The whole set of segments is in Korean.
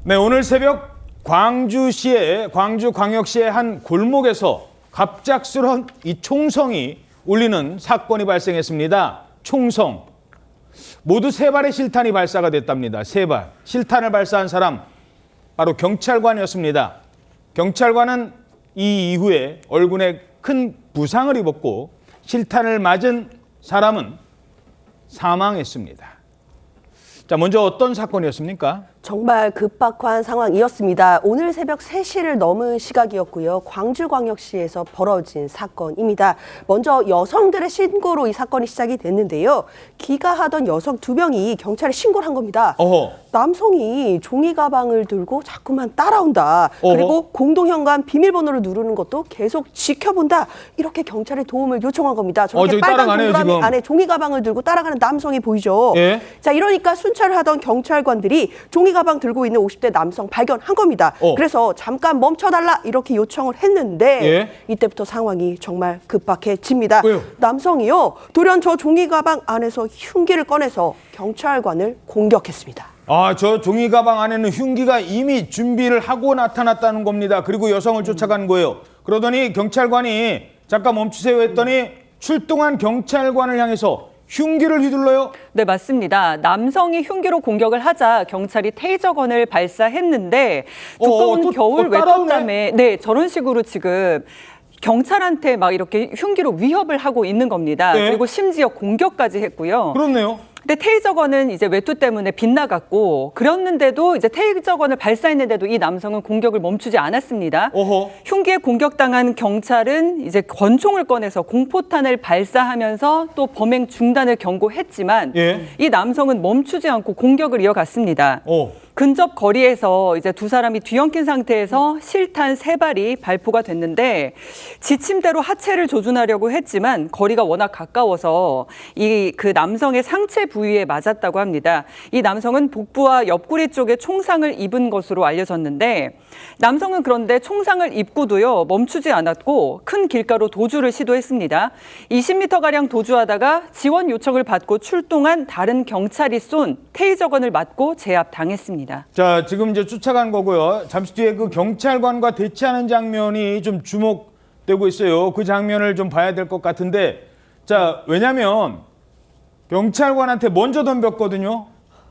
네, 오늘 새벽 광주광역시의 한 골목에서 갑작스런 이 총성이 울리는 사건이 발생했습니다. 총성. 모두 3발의 실탄이 발사가 됐답니다. 3발. 실탄을 발사한 사람 바로 경찰관이었습니다. 경찰관은 이 이후에 얼굴에 큰 부상을 입었고 실탄을 맞은 사람은 사망했습니다. 자, 먼저 어떤 사건이었습니까? 정말 급박한 상황이었습니다. 오늘 새벽 3시를 넘은 시각이었고요. 광주광역시에서 벌어진 사건입니다. 먼저 여성들의 신고로 이 사건이 시작이 됐는데요. 귀가하던 여성 2명이 경찰에 신고를 한 겁니다. 어허. 남성이 종이 가방을 들고 자꾸만 따라온다. 어허. 그리고 공동현관 비밀번호를 누르는 것도 계속 지켜본다. 이렇게 경찰에 도움을 요청한 겁니다. 저렇게 저기 빨간 따라가네요, 동그라미 지금. 안에 종이 가방을 들고 따라가는 남성이 보이죠. 예. 자, 이러니까 순찰을 하던 경찰관들이 종이 가방 들고 있는 50대 남성 발견한 겁니다. 그래서 잠깐 멈춰달라 이렇게 요청을 했는데 예. 이때부터 상황이 정말 급박해집니다. 왜요? 남성이요, 돌연 저 종이 가방 안에서 흉기를 꺼내서 경찰관을 공격했습니다. 아, 저 종이 가방 안에는 흉기가 이미 준비를 하고 나타났다는 겁니다. 그리고 여성을 쫓아간 거예요. 그러더니 경찰관이 잠깐 멈추세요 했더니 출동한 경찰관을 향해서 흉기를 휘둘러요? 네, 맞습니다. 남성이 흉기로 공격을 하자 경찰이 테이저건을 발사했는데 두꺼운 겨울 외투땀에 저런 식으로 지금 경찰한테 막 이렇게 흉기로 위협을 하고 있는 겁니다. 네. 그리고 심지어 공격까지 했고요. 그렇네요. 근데 테이저건은 이제 외투 때문에 빗나갔고 그랬는데도 이제 테이저건을 발사했는데도 이 남성은 공격을 멈추지 않았습니다. 어허. 흉기에 공격당한 경찰은 이제 권총을 꺼내서 공포탄을 발사하면서 또 범행 중단을 경고했지만 예. 이 남성은 멈추지 않고 공격을 이어갔습니다. 근접 거리에서 이제 두 사람이 뒤엉킨 상태에서 실탄 3발이 발포가 됐는데 지침대로 하체를 조준하려고 했지만 거리가 워낙 가까워서 그 남성의 상체 부위에 맞았다고 합니다. 이 남성은 복부와 옆구리 쪽에 총상을 입은 것으로 알려졌는데 남성은 그런데 총상을 입고도요 멈추지 않았고 큰 길가로 도주를 시도했습니다. 20m가량 도주하다가 지원 요청을 받고 출동한 다른 경찰이 쏜 테이저건을 맞고 제압당했습니다. 자, 지금 이제 쫓아간 거고요. 잠시 뒤에 그 경찰관과 대치하는 장면이 좀 주목되고 있어요. 그 장면을 좀 봐야 될 것 같은데, 자, 왜냐면 경찰관한테 먼저 덤볐거든요.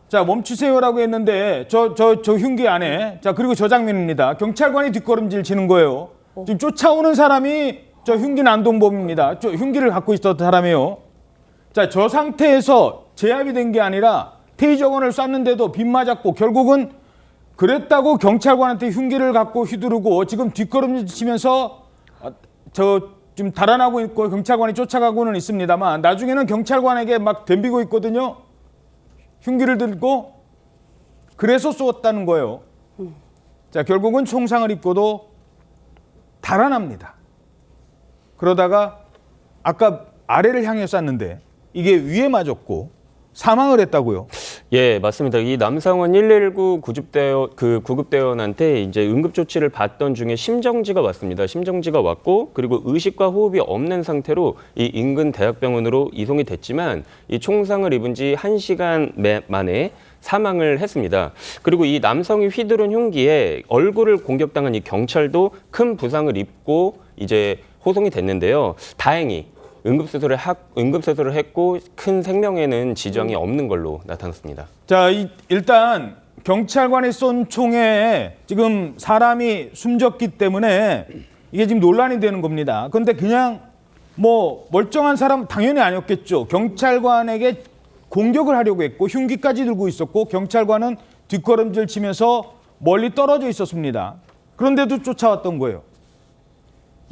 자, 멈추세요라고 했는데 저 흉기 안에, 자, 그리고 저 장면입니다. 경찰관이 뒷걸음질 치는 거예요. 지금 쫓아오는 사람이 저 흉기 난동범입니다. 저 흉기를 갖고 있었던 사람이에요. 자, 저 상태에서 제압이 된 게 아니라 테이저건을 쐈는데도 빗 맞았고 결국은 그랬다고 경찰관한테 흉기를 갖고 휘두르고 지금 뒷걸음질 치면서 지금 달아나고 있고 경찰관이 쫓아가고는 있습니다만 나중에는 경찰관에게 막 덤비고 있거든요. 흉기를 들고 그래서 쏘았다는 거예요. 자, 결국은 총상을 입고도 달아납니다. 그러다가 아까 아래를 향해 쐈는데 이게 위에 맞았고 사망을 했다고요? 예, 맞습니다. 이 남성은 119 구급대원한테 이제 응급조치를 받던 중에 심정지가 왔습니다. 심정지가 왔고 그리고 의식과 호흡이 없는 상태로 이 인근 대학병원으로 이송이 됐지만 이 총상을 입은 지 1시간 만에 사망을 했습니다. 그리고 이 남성이 휘두른 흉기에 얼굴을 공격당한 이 경찰도 큰 부상을 입고 이제 호송이 됐는데요. 다행히 응급수술을 했고 큰 생명에는 지장이 없는 걸로 나타났습니다. 자, 일단 경찰관이 쏜 총에 지금 사람이 숨졌기 때문에 이게 지금 논란이 되는 겁니다. 그런데 그냥 뭐 멀쩡한 사람 당연히 아니었겠죠. 경찰관에게 공격을 하려고 했고 흉기까지 들고 있었고 경찰관은 뒷걸음질 치면서 멀리 떨어져 있었습니다. 그런데도 쫓아왔던 거예요.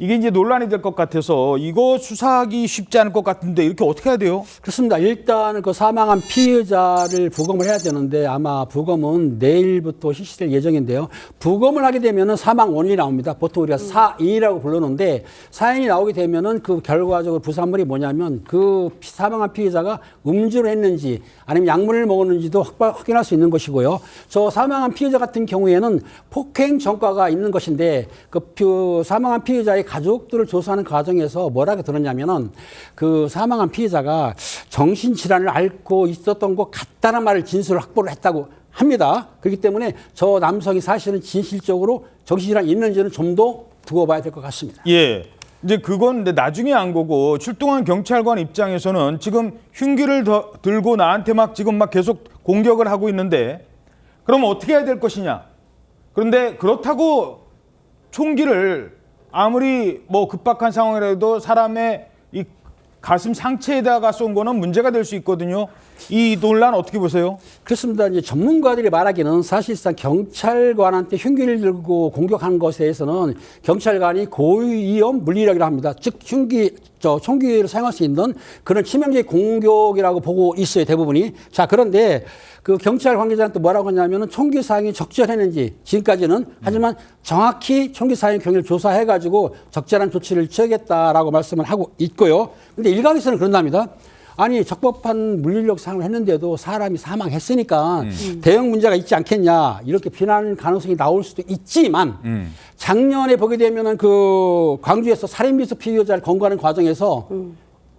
이게 이제 논란이 될 것 같아서 이거 수사하기 쉽지 않을 것 같은데 이렇게 어떻게 해야 돼요? 그렇습니다. 일단 그 사망한 피해자를 부검을 해야 되는데 아마 부검은 내일부터 실시될 예정인데요. 부검을 하게 되면은 사망 원인이 나옵니다. 보통 우리가 사인이라고 부르는데 사인이 나오게 되면은 그 결과적으로 부산물이 뭐냐면 그 사망한 피해자가 음주를 했는지 아니면 약물을 먹었는지도 확인할 수 있는 것이고요. 저 사망한 피해자 같은 경우에는 폭행 전과가 있는 것인데 그 사망한 피해자의 가족들을 조사하는 과정에서 뭐라고 들었냐면은 그 사망한 피해자가 정신질환을 앓고 있었던 것 같다는 말을 진술을 확보를 했다고 합니다. 그렇기 때문에 저 남성이 사실은 진실적으로 정신질환이 있는지는 좀 더 두고 봐야 될 것 같습니다. 예. 이제 그건 근데 나중에 안 거고 출동한 경찰관 입장에서는 지금 흉기를 들고 나한테 막 지금 막 계속 공격을 하고 있는데 그럼 어떻게 해야 될 것이냐. 그런데 그렇다고 총기를 아무리 뭐 급박한 상황이라도 사람의 이 가슴 상체에다가 쏜 거는 문제가 될 수 있거든요. 이 논란 어떻게 보세요? 그렇습니다. 이제 전문가들이 말하기는 사실상 경찰관한테 흉기를 들고 공격한 것에 대해서는 경찰관이 고위험 물리력이라고 합니다. 즉 총기를 사용할 수 있는 그런 치명적인 공격이라고 보고 있어요, 대부분이. 자, 그런데 그 경찰 관계자는 또 뭐라고 하냐면은 총기 사용이 적절했는지 지금까지는 하지만 정확히 총기 사용 경위를 조사해가지고 적절한 조치를 취하겠다라고 말씀을 하고 있고요. 근데 일각에서는 그런답니다. 아니 적법한 물리력 사용을 했는데도 사람이 사망했으니까 대형 문제가 있지 않겠냐 이렇게 비난 가능성이 나올 수도 있지만 작년에 보게 되면은 그 광주에서 살인미수 피의자를 검거하는 과정에서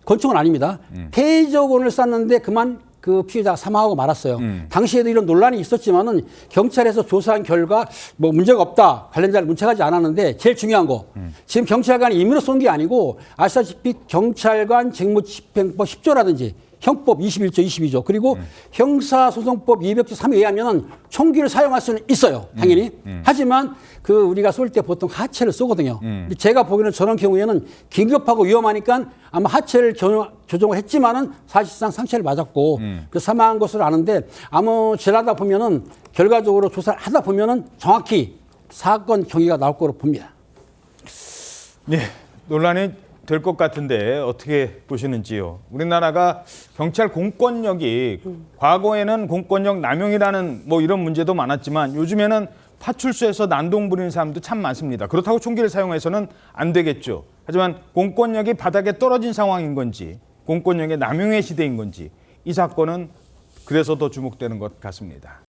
권총은 아닙니다. 테이저건을 쐈는데 그만 그 피해자가 사망하고 말았어요. 당시에도 이런 논란이 있었지만은 경찰에서 조사한 결과 뭐 문제가 없다. 관련자를 문책하지 않았는데 제일 중요한 거. 지금 경찰관이 임의로 쏜 게 아니고 아시다시피 경찰관 직무집행법 10조라든지 형법 21조, 22조 그리고 형사소송법 200조 3에 의하면은 총기를 사용할 수는 있어요. 당연히. 하지만 그 우리가 쏠 때 보통 하체를 쏘거든요. 근데 제가 보기에는 저런 경우에는 긴급하고 위험하니까 아마 하체를 조정을 했지만은 사실상 상체를 맞았고 그 사망한 것으로 아는데 아무 지나다 보면은 결과적으로 조사를 하다 보면은 정확히 사건 경위가 나올 거로 봅니다. 네, 논란이 될 것 같은데 어떻게 보시는지요? 우리나라가 경찰 공권력이 과거에는 공권력 남용이라는 뭐 이런 문제도 많았지만 요즘에는 파출소에서 난동 부리는 사람도 참 많습니다. 그렇다고 총기를 사용해서는 안 되겠죠. 하지만 공권력이 바닥에 떨어진 상황인 건지 공권력의 남용의 시대인 건지 이 사건은 그래서 더 주목되는 것 같습니다.